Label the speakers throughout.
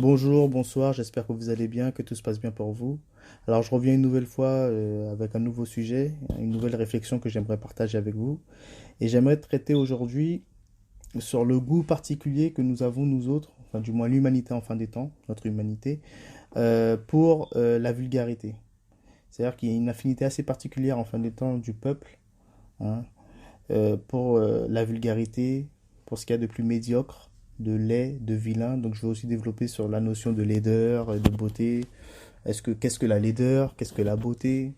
Speaker 1: Bonjour, bonsoir, j'espère que vous allez bien, que tout se passe bien pour vous. Alors je reviens une nouvelle fois avec un nouveau sujet, une nouvelle réflexion que j'aimerais partager avec vous. Et j'aimerais traiter aujourd'hui sur le goût particulier que nous avons, nous autres, enfin du moins l'humanité en fin des temps, notre humanité, pour la vulgarité. C'est-à-dire qu'il y a une affinité assez particulière en fin des temps du peuple, hein, pour la vulgarité, pour ce qu'il y a de plus médiocre, de laid, de vilain. Donc je vais aussi développer sur la notion de laideur, de beauté. Qu'est-ce que la laideur? Qu'est-ce que la beauté?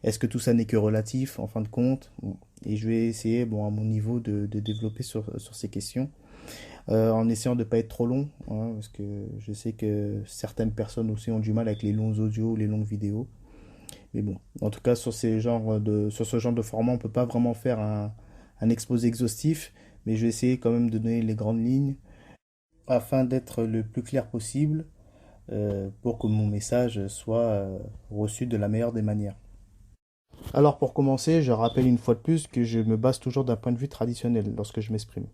Speaker 1: Est-ce que tout ça n'est que relatif en fin de compte? Bon. Et je vais essayer, bon, à mon niveau, de développer sur ces questions, en essayant de ne pas être trop long, hein, parce que je sais que certaines personnes aussi ont du mal avec les longs audios, les longues vidéos. Mais bon, en tout cas, sur ce genre de format, on peut pas vraiment faire un exposé exhaustif, mais je vais essayer quand même de donner les grandes lignes afin d'être le plus clair possible pour que mon message soit reçu de la meilleure des manières. Alors pour commencer, je rappelle une fois de plus que je me base toujours d'un point de vue traditionnel lorsque je m'exprime.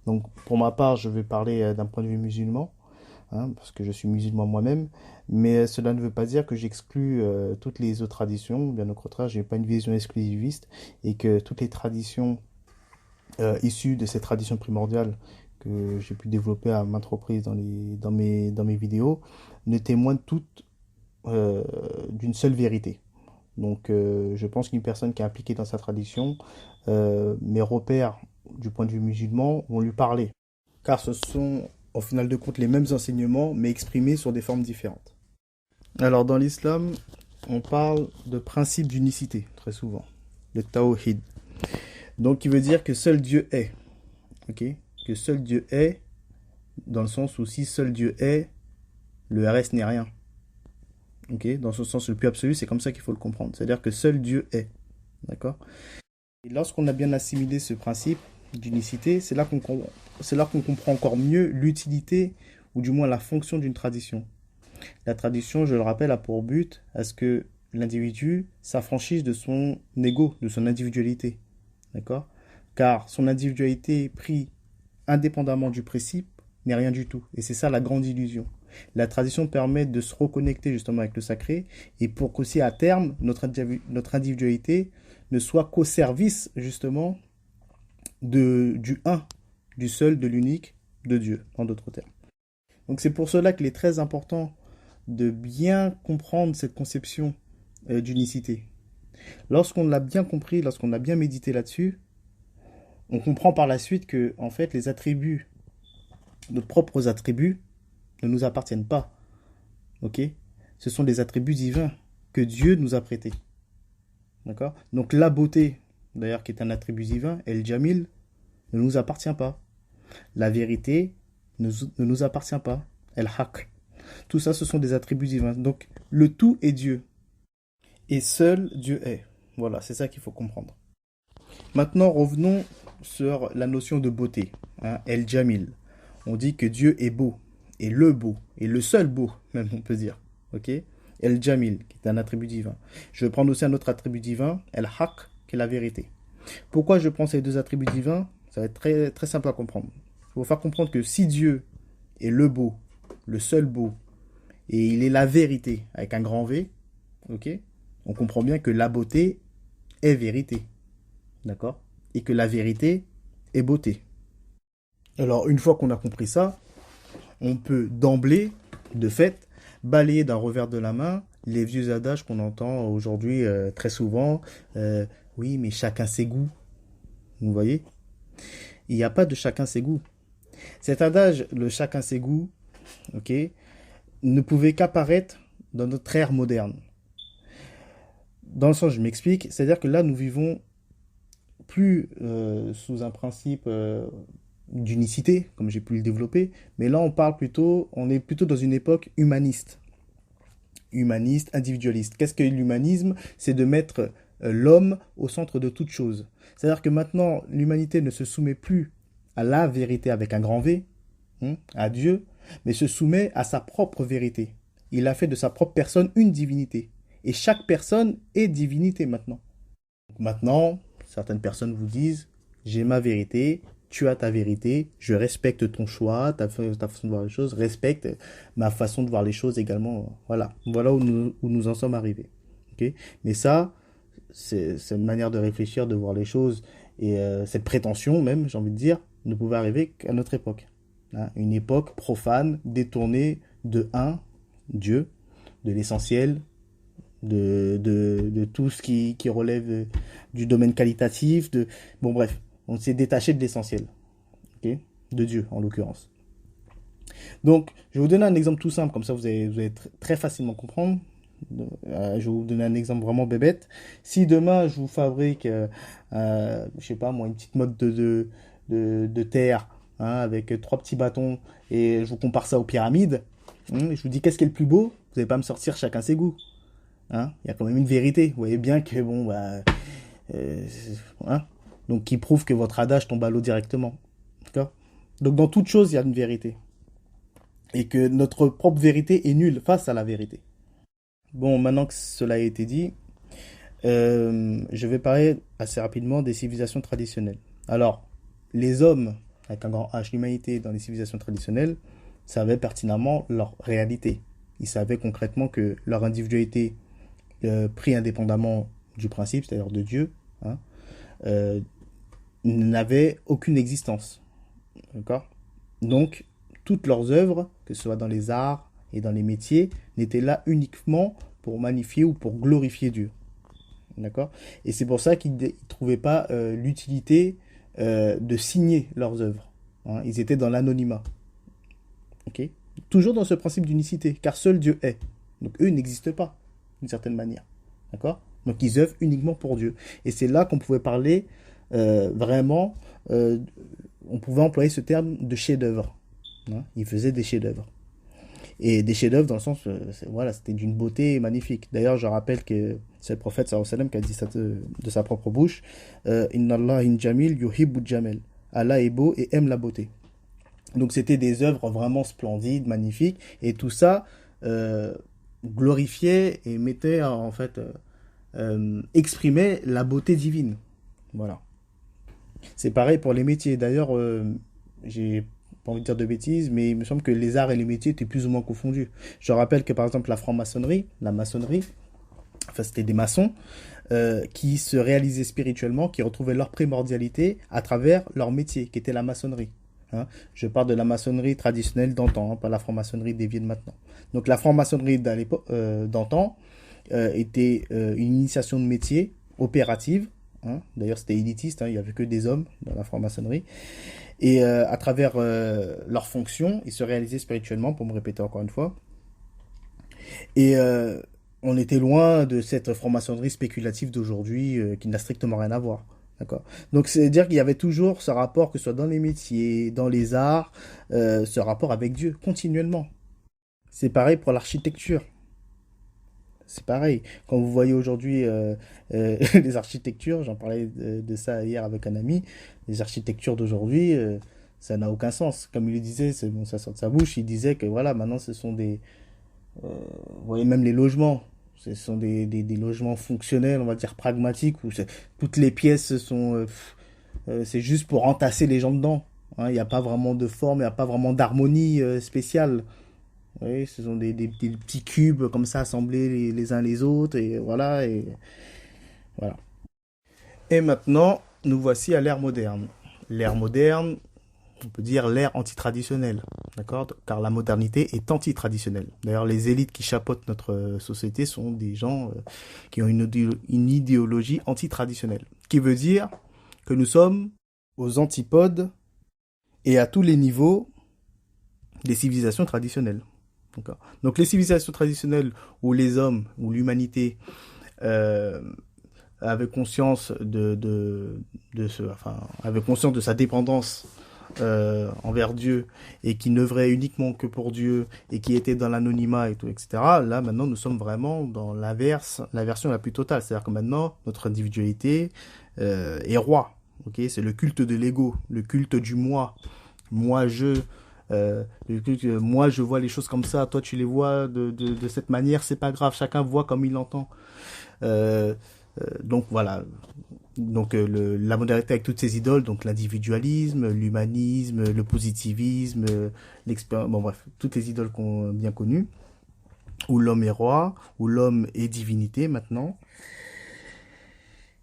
Speaker 1: Donc pour ma part, je vais parler d'un point de vue musulman, hein, parce que je suis musulman moi-même, mais cela ne veut pas dire que j'exclus toutes les autres traditions, bien au contraire, je n'ai pas une vision exclusiviste, et que toutes les traditions issues de ces traditions primordiales que j'ai pu développer à maintes reprises dans mes vidéos ne témoignent toutes euh, d'une seule vérité. Donc je pense qu'une personne qui est impliquée dans sa tradition, mes repères du point de vue musulman vont lui parler. Car ce sont au final de compte les mêmes enseignements, mais exprimés sur des formes différentes. Alors dans l'islam, on parle de principe d'unicité, très souvent, le tawhid. Donc qui veut dire que seul Dieu est. Ok. Que seul Dieu est, dans le sens où si seul Dieu est, le reste n'est rien. Ok. Dans ce sens le plus absolu, c'est comme ça qu'il faut le comprendre. C'est-à-dire que seul Dieu est. D'accord. Et lorsqu'on a bien assimilé ce principe d'unicité, c'est là qu'on comprend encore mieux l'utilité ou du moins la fonction d'une tradition. La tradition, je le rappelle, a pour but à ce que l'individu s'affranchisse de son ego, de son individualité. D'accord? Car son individualité prise indépendamment du principe n'est rien du tout. Et c'est ça la grande illusion. La tradition permet de se reconnecter justement avec le sacré et pour qu'aussi à terme, notre individualité ne soit qu'au service justement du un, du seul, de l'unique, de Dieu, en d'autres termes. Donc c'est pour cela qu'il est très important de bien comprendre cette conception d'unicité. Lorsqu'on l'a bien compris, lorsqu'on a bien médité là-dessus, on comprend par la suite que en fait les attributs, nos propres attributs, ne nous appartiennent pas. Ok? Ce sont des attributs divins que Dieu nous a prêtés. D'accord? Donc la beauté, d'ailleurs qui est un attribut divin, El Jamil, ne nous appartient pas. La vérité ne nous appartient pas. El Haq. Tout ça, ce sont des attributs divins. Donc le tout est Dieu. Et seul Dieu est. Voilà, c'est ça qu'il faut comprendre. Maintenant, revenons sur la notion de beauté, hein, El Jamil. On dit que Dieu est beau, et le seul beau, même on peut dire. Ok? El Jamil, qui est un attribut divin. Je vais prendre aussi un autre attribut divin, El Haq, qui est la vérité. Pourquoi je prends ces deux attributs divins? Ça va être très, très simple à comprendre. Il faut vous faire comprendre que si Dieu est le beau, le seul beau, et il est la vérité, avec un grand V, ok? On comprend bien que la beauté est vérité. D'accord? Et que la vérité est beauté. Alors, une fois qu'on a compris ça, on peut d'emblée, de fait, balayer d'un revers de la main les vieux adages qu'on entend aujourd'hui très souvent. Oui, mais chacun ses goûts. Vous voyez? Il n'y a pas de chacun ses goûts. Cet adage, le chacun ses goûts, ok, ne pouvait qu'apparaître dans notre ère moderne. Dans le sens, je m'explique, c'est-à-dire que là, nous vivons plus sous un principe d'unicité, comme j'ai pu le développer, mais là on est plutôt dans une époque humaniste, individualiste. Qu'est-ce que l'humanisme? C'est de mettre l'homme au centre de toute chose. C'est-à-dire que maintenant l'humanité ne se soumet plus à la vérité avec un grand V, hein, à Dieu, mais se soumet à sa propre vérité. Il a fait de sa propre personne une divinité. Et chaque personne est divinité maintenant. Maintenant, certaines personnes vous disent, j'ai ma vérité, tu as ta vérité, je respecte ton choix, ta façon de voir les choses, respecte ma façon de voir les choses également. Voilà où nous en sommes arrivés. Ok. Mais ça, c'est une manière de réfléchir, de voir les choses, et cette prétention même, j'ai envie de dire, ne pouvait arriver qu'à notre époque. Hein. Une époque profane, détournée de Dieu, de l'essentiel, de tout ce qui relève du domaine qualitatif. Bon, bref, on s'est détaché de l'essentiel, ok, de Dieu en l'occurrence. Donc, je vais vous donner un exemple tout simple, comme ça vous allez très facilement comprendre. Je vais vous donner un exemple vraiment bébête. Si demain je vous fabrique, je sais pas moi, une petite mode de terre, hein, avec trois petits bâtons, et je vous compare ça aux pyramides, hein, je vous dis qu'est-ce qui est le plus beau, vous n'allez pas me sortir chacun ses goûts. Hein. Il y a quand même une vérité. Vous voyez bien que bon, euh, hein, donc qui prouve que votre adage tombe à l'eau directement. D'accord. Donc dans toute chose, il y a une vérité. Et que notre propre vérité est nulle face à la vérité. Bon, maintenant que cela a été dit, je vais parler assez rapidement des civilisations traditionnelles. Alors, les hommes, avec un grand H, l'humanité dans les civilisations traditionnelles, savaient pertinemment leur réalité. Ils savaient concrètement que leur individualité, pris indépendamment du principe, c'est-à-dire de Dieu, hein, euh, n'avait aucune existence. D'accord. Donc, toutes leurs œuvres, que ce soit dans les arts et dans les métiers, n'étaient là uniquement pour magnifier ou pour glorifier Dieu. D'accord. Et c'est pour ça qu'ils ne trouvaient pas l'utilité de signer leurs œuvres. Hein. Ils étaient dans l'anonymat. Ok. Toujours dans ce principe d'unicité, car seul Dieu est. Donc eux n'existent pas, d'une certaine manière. D'accord. Donc ils œuvrent uniquement pour Dieu. Et c'est là qu'on pouvait parler vraiment, on pouvait employer ce terme de chef-d'œuvre. Hein. Ils faisaient des chefs-d'œuvre. Et des chefs-d'œuvre dans le sens, voilà, c'était d'une beauté magnifique. D'ailleurs, je rappelle que c'est le prophète sallallahu alayhi wa sallam qui a dit ça de sa propre bouche. Inna Allah in jamil yuhibbu jamel. Allah est beau et aime la beauté. Donc c'était des œuvres vraiment splendides, magnifiques, et tout ça glorifiait et mettait en fait exprimait la beauté divine. Voilà. C'est pareil pour les métiers. D'ailleurs, j'ai pas envie de dire de bêtises, mais il me semble que les arts et les métiers étaient plus ou moins confondus. Je rappelle que par exemple la maçonnerie, enfin c'était des maçons qui se réalisaient spirituellement, qui retrouvaient leur primordialité à travers leur métier, qui était la maçonnerie. Hein. Je parle de la maçonnerie traditionnelle d'antan, hein, pas la franc-maçonnerie déviée de maintenant. Donc la franc-maçonnerie d'antan était une initiation de métier opérative. Hein. D'ailleurs, c'était élitiste, hein, il n'y avait que des hommes dans la franc-maçonnerie. Et à travers leurs fonctions, ils se réalisaient spirituellement, pour me répéter encore une fois. Et on était loin de cette franc-maçonnerie spéculative d'aujourd'hui qui n'a strictement rien à voir. D'accord. Donc, c'est-à-dire qu'il y avait toujours ce rapport, que ce soit dans les métiers, dans les arts, ce rapport avec Dieu, continuellement. C'est pareil pour l'architecture. C'est pareil. Quand vous voyez aujourd'hui les architectures, j'en parlais de ça hier avec un ami, les architectures d'aujourd'hui, ça n'a aucun sens. Comme il le disait, bon, ça sort de sa bouche, il disait que voilà, maintenant ce sont vous voyez même les logements, ce sont des logements fonctionnels, on va dire pragmatiques, où toutes les pièces sont, c'est juste pour entasser les gens dedans. Hein. Il n'y a pas vraiment de forme, il n'y a pas vraiment d'harmonie spéciale. Oui, ce sont des petits cubes comme ça assemblés les uns les autres et voilà voilà. Et maintenant, nous voici à l'ère moderne. L'ère moderne, on peut dire l'ère antitraditionnelle, d'accord? Car la modernité est antitraditionnelle. D'ailleurs, les élites qui chapeautent notre société sont des gens qui ont une idéologie antitraditionnelle, qui veut dire que nous sommes aux antipodes et à tous les niveaux des civilisations traditionnelles. D'accord. Donc les civilisations traditionnelles où les hommes, où l'humanité euh, avait conscience avait conscience de sa dépendance envers Dieu et qui n'œuvrait uniquement que pour Dieu et qui était dans l'anonymat et tout, etc. Là maintenant nous sommes vraiment dans l'inverse, la version la plus totale. C'est-à-dire que maintenant notre individualité est roi. Ok, c'est le culte de l'ego, le culte du moi. Moi je vois les choses comme ça, toi tu les vois de cette manière, c'est pas grave, chacun voit comme il l'entend. Donc voilà. Donc la modernité avec toutes ces idoles, donc l'individualisme, l'humanisme, le positivisme, l'expérience, bon bref, toutes les idoles qu'on a bien connues, où l'homme est roi, où l'homme est divinité maintenant.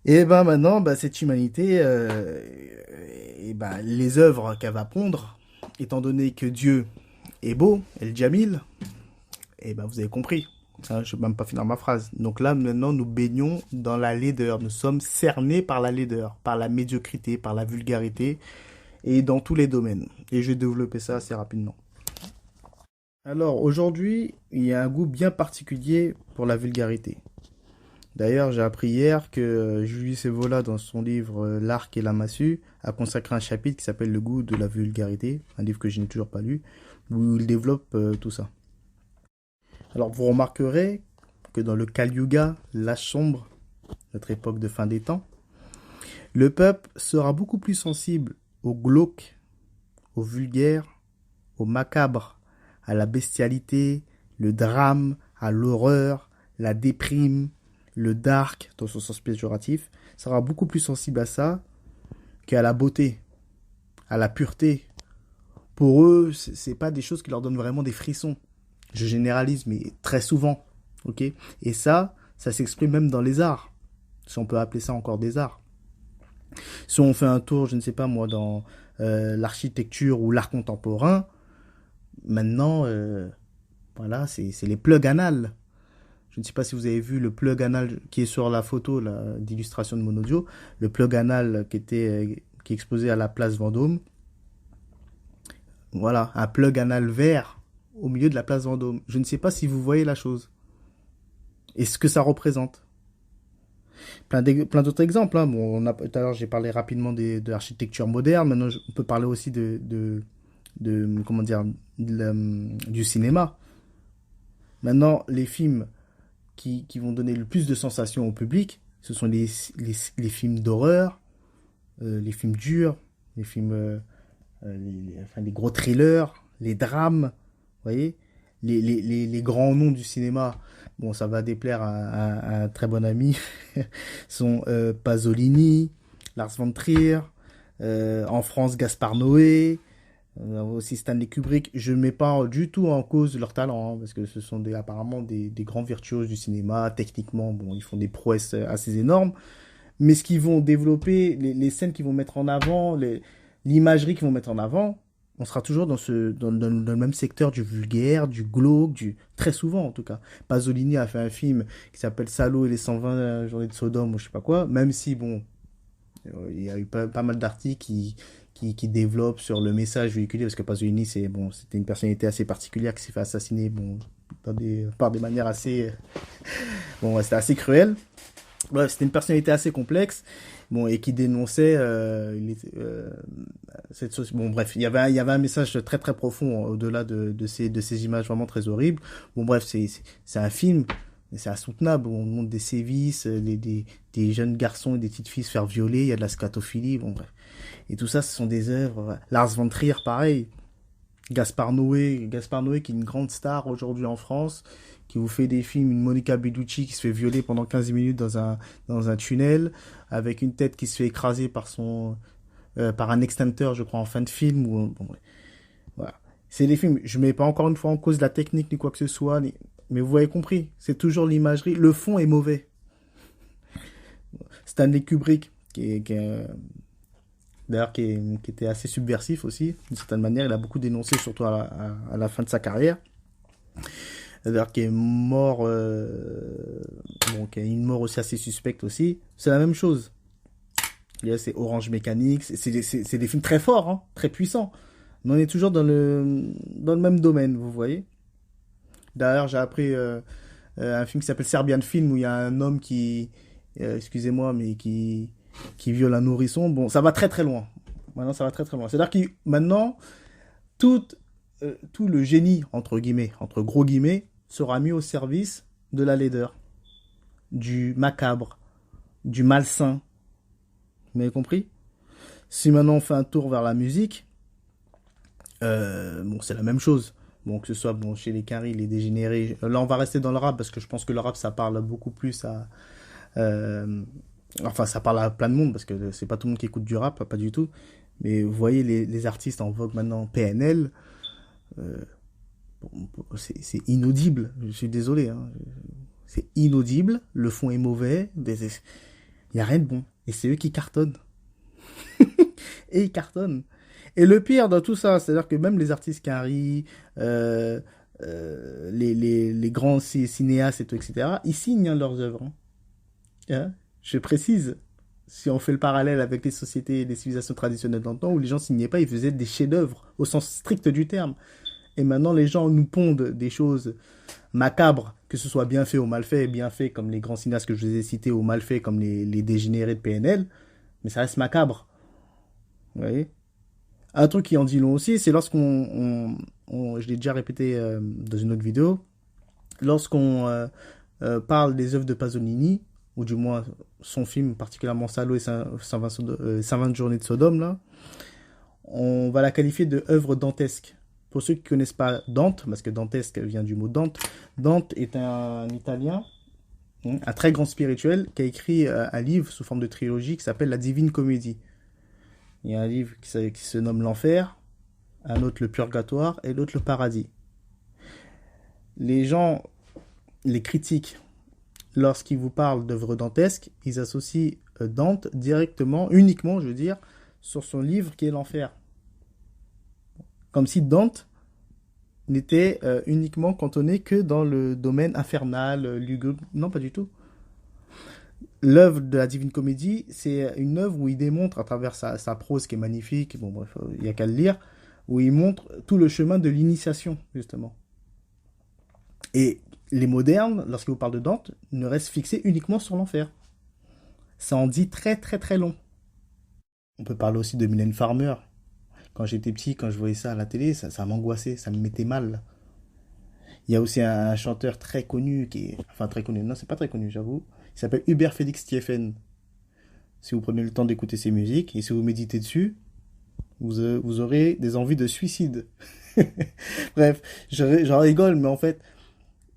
Speaker 1: Et ben maintenant, bah, cette humanité, et ben, les œuvres qu'elle va pondre, étant donné que Dieu est beau, El Jamil, et ben vous avez compris. Hein, je ne vais même pas finir ma phrase. Donc là, maintenant, nous baignons dans la laideur. Nous sommes cernés par la laideur, par la médiocrité, par la vulgarité, et dans tous les domaines. Et je vais développer ça assez rapidement. Alors, aujourd'hui, il y a un goût bien particulier pour la vulgarité. D'ailleurs, j'ai appris hier que Julius Evola, dans son livre L'arc et la massue, a consacré un chapitre qui s'appelle Le goût de la vulgarité, un livre que je n'ai toujours pas lu, où il développe tout ça. Alors, vous remarquerez que dans le Kali Yuga, l'âge sombre, notre époque de fin des temps, le peuple sera beaucoup plus sensible au glauque, au vulgaire, au macabre, à la bestialité, le drame, à l'horreur, la déprime, le dark, dans son sens péjoratif, sera beaucoup plus sensible à ça qu'à la beauté, à la pureté. Pour eux, c'est pas des choses qui leur donnent vraiment des frissons. Je généralise, mais très souvent, ok. Et ça s'exprime même dans les arts, si on peut appeler ça encore des arts. Si on fait un tour, je ne sais pas moi, dans l'architecture ou l'art contemporain, maintenant, voilà, c'est les plugs anal. Je ne sais pas si vous avez vu le plug anal qui est sur la photo d'illustration de mon audio, le plug anal qui est exposé à la place Vendôme. Voilà, un plug anal vert au milieu de la place Vendôme. Je ne sais pas si vous voyez la chose et ce que ça représente. Plein d'autres exemples. Hein. Bon, tout à l'heure, j'ai parlé rapidement de l'architecture moderne. Maintenant, on peut parler aussi comment dire, du cinéma. Maintenant, les films qui vont donner le plus de sensations au public, ce sont les films d'horreur, les films durs, les films, enfin, les gros thrillers, les drames, vous voyez, les grands noms du cinéma. Bon, ça va déplaire à un très bon ami, sont Pasolini, Lars von Trier, en France Gaspard Noé, aussi Stanley Kubrick. Je ne mets pas du tout en cause leur talent, hein, parce que ce sont apparemment des grands virtuoses du cinéma. Techniquement, bon, ils font des prouesses assez énormes. Mais ce qu'ils vont développer, les scènes qu'ils vont mettre en avant, l'imagerie qu'ils vont mettre en avant, on sera toujours dans le même secteur du vulgaire, du glauque, très souvent en tout cas. Pasolini a fait un film qui s'appelle Salo et les 120 journées de Sodome ou je sais pas quoi, même si bon, il y a eu pas mal d'articles qui développent sur le message véhiculé, parce que Pasolini, c'était une personnalité assez particulière qui s'est fait assassiner, bon, par des manières assez, bon, ouais, c'était assez cruel. Bref, c'était une personnalité assez complexe, bon, et qui dénonçait cette société. Bon, bref, il y avait un message très très profond au-delà de ces images vraiment très horribles. Bon, bref, c'est un film, mais c'est insoutenable. On montre des sévices, des jeunes garçons et des petites filles se faire violer, il y a de la scatophilie, bon, bref. Et tout ça, ce sont des œuvres. Lars von Trier, pareil. Gaspard Noé qui est une grande star aujourd'hui en France, qui vous fait des films, une Monica Bellucci qui se fait violer pendant 15 minutes dans un tunnel, avec une tête qui se fait écraser par un extincteur, je crois, en fin de film. Bon, ouais. Voilà. C'est des films, je mets pas encore une fois en cause la technique ni quoi que ce soit, mais vous avez compris, c'est toujours l'imagerie, le fond est mauvais. Stanley Kubrick, d'ailleurs qui était assez subversif aussi, d'une certaine manière, il a beaucoup dénoncé, surtout à la fin de sa carrière. D'ailleurs qui est mort, qui a une mort aussi assez suspecte aussi. C'est la même chose. C'est Orange Mécanique, c'est des films très forts, hein, très puissants. Mais on est toujours dans le même domaine, vous voyez. D'ailleurs, j'ai appris un film qui s'appelle Serbian Film, où il y a un homme excusez-moi, mais qui viole un nourrisson. Bon, ça va très très loin. Maintenant, ça va très très loin. C'est-à-dire que maintenant, tout, tout le génie, entre guillemets, entre gros guillemets, sera mis au service de la laideur, du macabre, du malsain. Vous m'avez compris? Si maintenant on fait un tour vers la musique, bon, c'est la même chose. Bon, que ce soit chez les caries, les dégénérés. Là, on va rester dans le rap parce que je pense que le rap, ça parle beaucoup plus Euh, enfin, ça parle à plein de monde parce que c'est pas tout le monde qui écoute du rap, pas du tout. Mais vous voyez les artistes en vogue maintenant, PNL, euh, c'est inaudible. Je suis désolé, hein. C'est inaudible. Le fond est mauvais. Il y a rien de bon. Et c'est eux qui cartonnent. Et ils cartonnent. Et le pire dans tout ça, c'est-à-dire que même les artistes Carrie, euh, les grands cinéastes et tout, etc., ils signent leurs œuvres. Hein. Je précise, si on fait le parallèle avec les sociétés et les civilisations traditionnelles dans le temps où les gens signaient pas, ils faisaient des chefs-d'œuvre au sens strict du terme. Et maintenant, les gens nous pondent des choses macabres, que ce soit bien fait ou mal fait, bien fait comme les grands cinéastes que je vous ai cités, ou mal fait comme les dégénérés de PNL, mais ça reste macabre. Vous voyez. Un truc qui en dit long aussi, c'est je l'ai déjà répété dans une autre vidéo, lorsqu'on parle des œuvres de Pasolini, ou du moins son film, particulièrement Salo et 120 journées de Sodome, là, on va la qualifier de œuvre dantesque. Pour ceux qui ne connaissent pas Dante, parce que dantesque vient du mot Dante, Dante est un Italien, un très grand spirituel, qui a écrit un livre sous forme de trilogie qui s'appelle La Divine Comédie. Il y a un livre qui se nomme L'Enfer, un autre le Purgatoire et l'autre le Paradis. Les gens, les critiques, lorsqu'ils vous parlent d'œuvres dantesques, ils associent Dante directement, uniquement, je veux dire, sur son livre qui est L'Enfer. Comme si Dante n'était uniquement cantonné que dans le domaine infernal, lugubre. Non, pas du tout. L'œuvre de la Divine Comédie, c'est une œuvre où il démontre, à travers sa prose qui est magnifique, bon bref, il n'y a qu'à le lire, où il montre tout le chemin de l'initiation, justement. Et les modernes, lorsqu'ils vous parlent de Dante, ne restent fixés uniquement sur l'enfer. Ça en dit très très très long. On peut parler aussi de Mylène Farmer. Quand j'étais petit, quand je voyais ça à la télé, ça m'angoissait, ça me mettait mal. Il y a aussi un chanteur très connu qui est... Enfin, très connu. Non, c'est pas très connu, j'avoue. Il s'appelle Hubert Félix Stieffen. Si vous prenez le temps d'écouter ses musiques et si vous méditez dessus, vous aurez des envies de suicide. Bref, j'en rigole, mais en fait,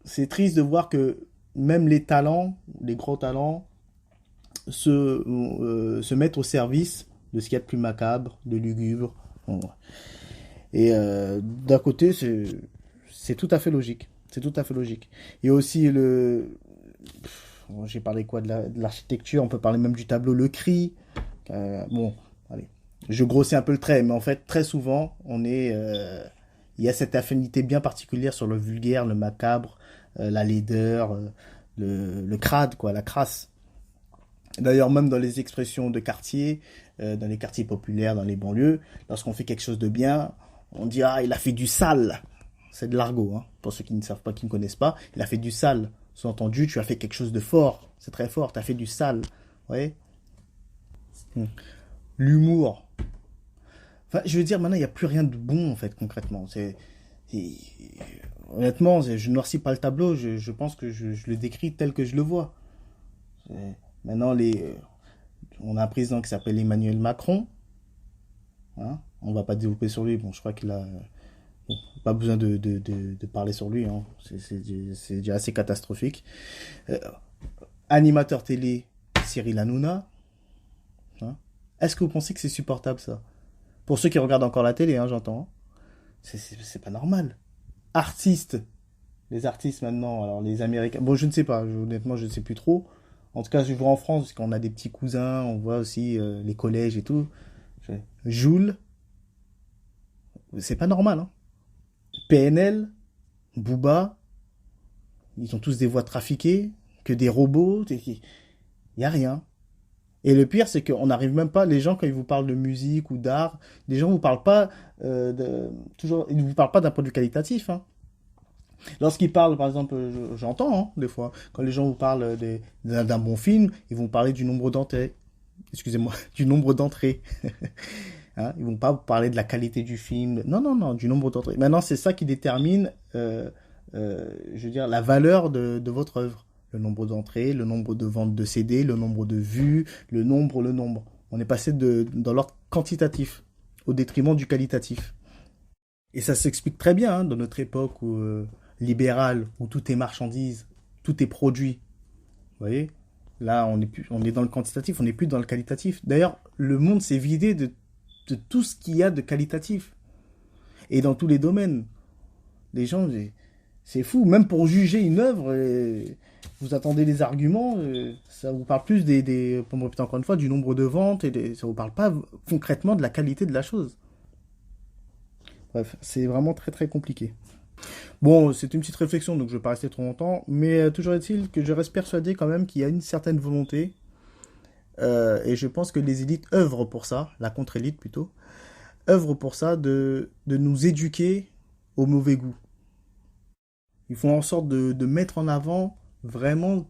Speaker 1: c'est triste de voir que même les talents, les gros talents, se mettent au service de ce qu'il y a de plus macabre, de lugubre. Bon. Et d'un côté, c'est tout à fait logique. C'est tout à fait logique. Il y a aussi j'ai parlé quoi de l'architecture, on peut parler même du tableau Le Cri. Bon, allez. Je grossis un peu le trait, mais en fait, très souvent, il y a cette affinité bien particulière sur le vulgaire, le macabre, la laideur, le crade, quoi, la crasse. D'ailleurs, même dans les expressions de quartier, dans les quartiers populaires, dans les banlieues, lorsqu'on fait quelque chose de bien, on dit ah, il a fait du sale. C'est de l'argot, hein. Pour ceux qui ne savent pas, qui ne connaissent pas, il a fait du sale. Sous-entendu, tu as fait quelque chose de fort. C'est très fort, tu as fait du sale. Vous voyez. L'humour. Enfin, je veux dire, maintenant, il n'y a plus rien de bon, en fait, concrètement. C'est- Honnêtement, je ne noircis pas le tableau, je pense que je le décris tel que je le vois. Maintenant, on a un président qui s'appelle Emmanuel Macron. Hein. On ne va pas développer sur lui. Bon, je crois qu'il a bon, pas besoin de parler sur lui. Hein. C'est déjà assez catastrophique. Euh, Animateur télé, Cyril Hanouna. Hein. Est-ce que vous pensez que c'est supportable, ça? Pour ceux qui regardent encore la télé, hein, j'entends. Hein. C'est pas normal. Artistes. Les artistes maintenant, alors les Américains. Bon, je ne sais pas. Honnêtement, je ne sais plus trop. En tout cas, je vois en France, parce qu'on a des petits cousins, on voit aussi les collèges et tout. Joule, c'est pas normal. Hein. PNL, Booba, ils ont tous des voix trafiquées, que des robots, il y a rien. Et le pire, c'est qu'on n'arrive même pas, les gens, quand ils vous parlent de musique ou d'art, les gens ne vous parlent pas, toujours, ils ne vous parlent pas d'un point de vue qualitatif. Hein. Lorsqu'ils parlent, par exemple, j'entends hein, des fois, quand les gens vous parlent d'un bon film, ils vont parler du nombre d'entrées. Excusez-moi, du nombre d'entrées. Hein, ils vont pas vous parler de la qualité du film. Non, non, non, du nombre d'entrées. Maintenant, c'est ça qui détermine, je veux dire, la valeur de votre œuvre. Le nombre d'entrées, le nombre de ventes de CD, le nombre de vues, le nombre. On est passé dans l'ordre quantitatif au détriment du qualitatif. Et ça s'explique très bien hein, dans notre époque libérale où tout est marchandise, tout est produit. Vous voyez Là, on est dans le quantitatif, on n'est plus dans le qualitatif. D'ailleurs, le monde s'est vidé de tout ce qu'il y a de qualitatif. Et dans tous les domaines. Les gens, c'est fou. Même pour juger une œuvre, vous attendez des arguments, ça vous parle plus pour me répéter encore une fois, du nombre de ventes, ça vous parle pas concrètement de la qualité de la chose. Bref, c'est vraiment très très compliqué. Bon, c'est une petite réflexion, donc je ne vais pas rester trop longtemps, mais toujours est-il que je reste persuadé quand même qu'il y a une certaine volonté, et je pense que les élites œuvrent pour ça, la contre-élite plutôt, œuvrent pour ça de nous éduquer au mauvais goût. Ils font en sorte de mettre en avant vraiment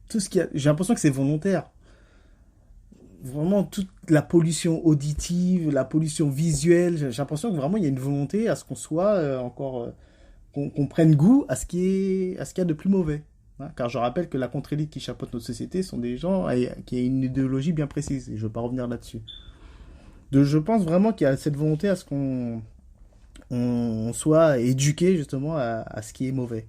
Speaker 1: tout ce qu'il y a. J'ai l'impression que c'est volontaire. Vraiment toute la pollution auditive, la pollution visuelle. J'ai l'impression que vraiment il y a une volonté à ce qu'on soit qu'on prenne goût à ce qu'il y a de plus mauvais. Hein. Car je rappelle que la contre-élite qui chapeaute notre société sont des gens qui ont une idéologie bien précise. Et je ne veux pas revenir là-dessus. Je pense vraiment qu'il y a cette volonté à ce qu'on soit éduqué justement à ce qui est mauvais.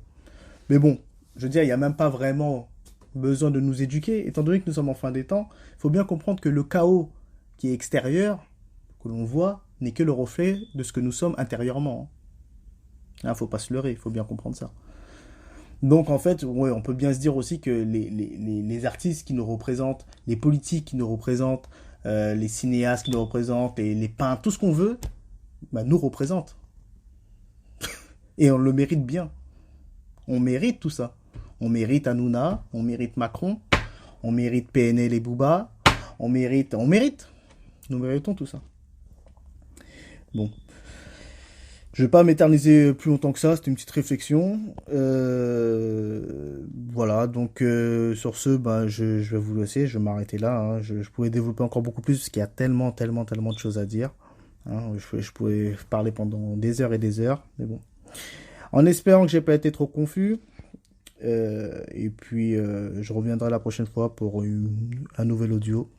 Speaker 1: Mais bon, je veux dire, il n'y a même pas vraiment besoin de nous éduquer. Étant donné que nous sommes en fin des temps, il faut bien comprendre que le chaos qui est extérieur, que l'on voit, n'est que le reflet de ce que nous sommes intérieurement. Il ne faut pas se leurrer, il faut bien comprendre ça. Donc en fait, ouais, on peut bien se dire aussi que les artistes qui nous représentent, les politiques qui nous représentent, les cinéastes qui nous représentent, les peintres, tout ce qu'on veut, bah, nous représentent. Et on le mérite bien. On mérite tout ça. On mérite Hanouna, on mérite Macron, on mérite PNL et Booba, on mérite. Nous méritons tout ça. Bon. Je vais pas m'éterniser plus longtemps que ça, c'était une petite réflexion. Voilà, donc sur ce, ben, je vais vous laisser, je vais m'arrêter là. Hein. Je pourrais développer encore beaucoup plus parce qu'il y a tellement de choses à dire. Hein. Je pourrais parler pendant des heures et des heures, mais bon. En espérant que j'ai pas été trop confus. Et puis je reviendrai la prochaine fois pour un nouvel audio.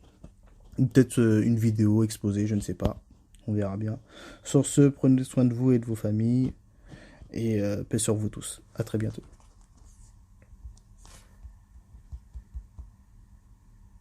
Speaker 1: Peut-être une vidéo exposée, je ne sais pas. On verra bien. Sur ce, prenez soin de vous et de vos familles. Et paix sur vous tous. À très bientôt.